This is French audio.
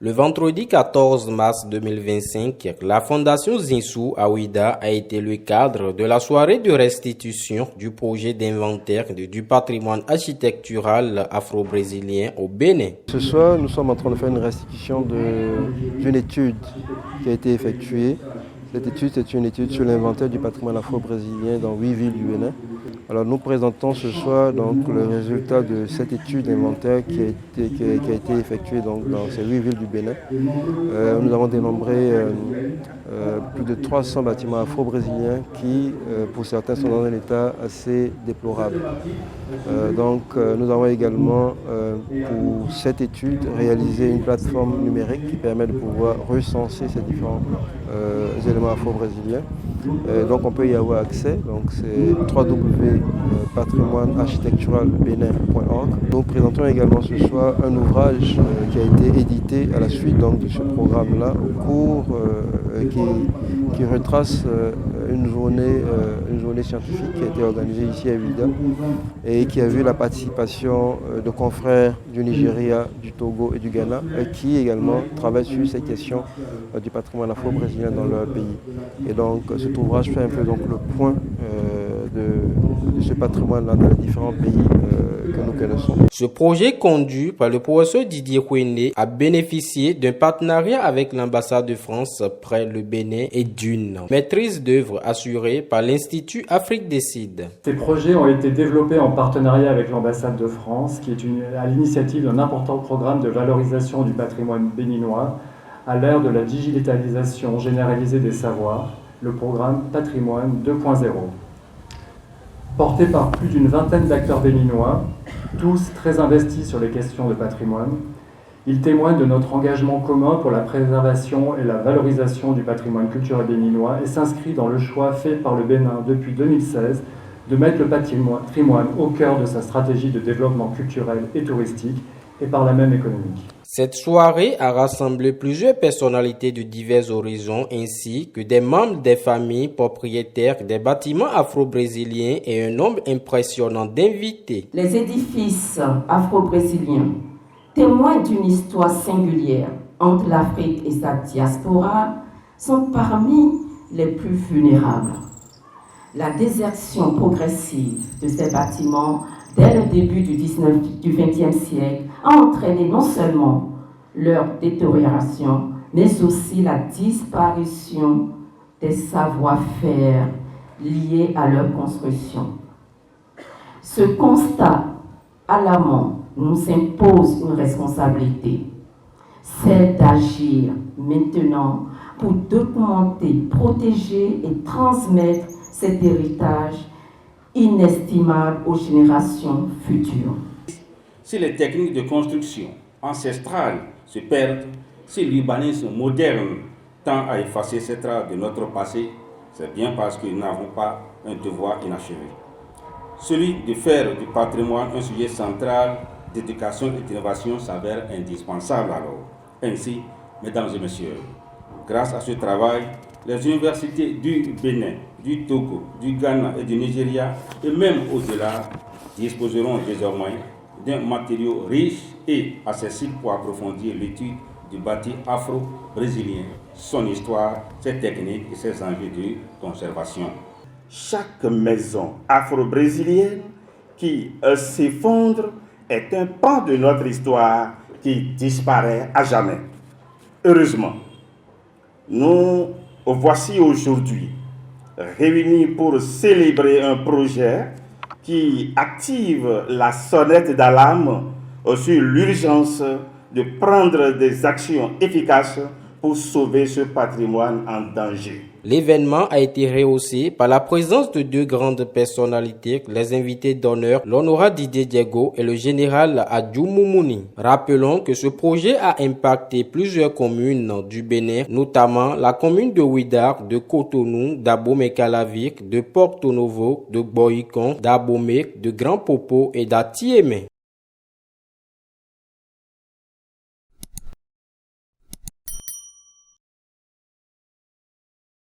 Le vendredi 14 mars 2025, la Fondation Zinsou à Ouidah a été le cadre de la soirée de restitution du projet d'inventaire du patrimoine architectural afro-brésilien au Bénin. Ce soir, nous sommes en train de faire une restitution d'une étude qui a été effectuée. Cette étude, c'est une étude sur l'inventaire du patrimoine afro-brésilien dans 8 villes du Bénin. Alors nous présentons ce soir donc, le résultat de cette étude d'inventaire qui a été effectuée donc, dans ces 8 villes du Bénin. Nous avons dénombré plus de 300 bâtiments afro-brésiliens qui, pour certains, sont dans un état assez déplorable. Nous avons également, pour cette étude, réalisé une plateforme numérique qui permet de pouvoir recenser ces différents éléments afro-brésiliens. Donc on peut y avoir accès, donc c'est www.patrimoinearchitecturalbenin.org. Nous présentons également ce soir un ouvrage qui a été édité à la suite donc, de ce programme-là, au cours qui retrace une journée scientifique qui a été organisée ici à Ouidah et qui a vu la participation de confrères du Nigeria, du Togo et du Ghana qui également travaillent sur ces questions du patrimoine afro-brésilien dans leur pays. Et donc cet ouvrage fait un peu donc, le point de ce patrimoine-là dans les différents pays que nous connaissons. Ce projet conduit par le professeur Didier Kouéné a bénéficié d'un partenariat avec l'ambassade de France près le Bénin et d'une maîtrise d'œuvre assurée par l'Institut Afrique Décide. Ces projets ont été développés en partenariat avec l'ambassade de France, qui est à l'initiative d'un important programme de valorisation du patrimoine béninois à l'ère de la digitalisation généralisée des savoirs, le programme Patrimoine 2.0. Porté par plus d'une vingtaine d'acteurs béninois, tous très investis sur les questions de patrimoine, il témoigne de notre engagement commun pour la préservation et la valorisation du patrimoine culturel béninois et s'inscrit dans le choix fait par le Bénin depuis 2016 de mettre le patrimoine au cœur de sa stratégie de développement culturel et touristique et par la même économique. Cette soirée a rassemblé plusieurs personnalités de divers horizons ainsi que des membres des familles propriétaires des bâtiments afro-brésiliens et un nombre impressionnant d'invités. Les édifices afro-brésiliens, témoins d'une histoire singulière entre l'Afrique et sa diaspora, sont parmi les plus vulnérables. La désertion progressive de ces bâtiments dès le début du XXe siècle a entraîné non seulement leur détérioration, mais aussi la disparition des savoir-faire liés à leur construction. Ce constat alarmant nous impose une responsabilité, celle d'agir maintenant pour documenter, protéger et transmettre cet héritage inestimable aux générations futures. Si les techniques de construction ancestrales se perdent, si l'urbanisme moderne tend à effacer ces traces de notre passé, c'est bien parce que nous n'avons pas un devoir inachevé. Celui de faire du patrimoine un sujet central d'éducation et d'innovation s'avère indispensable alors. Ainsi, mesdames et messieurs, grâce à ce travail, les universités du Bénin, du Togo, du Ghana et du Nigeria, et même au-delà, disposeront désormais d'un matériau riche et accessible pour approfondir l'étude du bâti afro-brésilien, son histoire, ses techniques et ses enjeux de conservation. Chaque maison afro-brésilienne qui s'effondre est un pan de notre histoire qui disparaît à jamais. Heureusement, nous voici aujourd'hui réunis pour célébrer un projet qui active la sonnette d'alarme sur l'urgence de prendre des actions efficaces pour sauver ce patrimoine en danger. L'événement a été rehaussé par la présence de deux grandes personnalités, les invités d'honneur, l'honorable Didier Diego et le général Adjou Moumouni. Rappelons que ce projet a impacté plusieurs communes du Bénin, notamment la commune de Ouidah, de Cotonou, d'Abomey-Calavic, de Porto Novo, de Boycon, d'Abomey, de Grand Popo et d'Atiémé.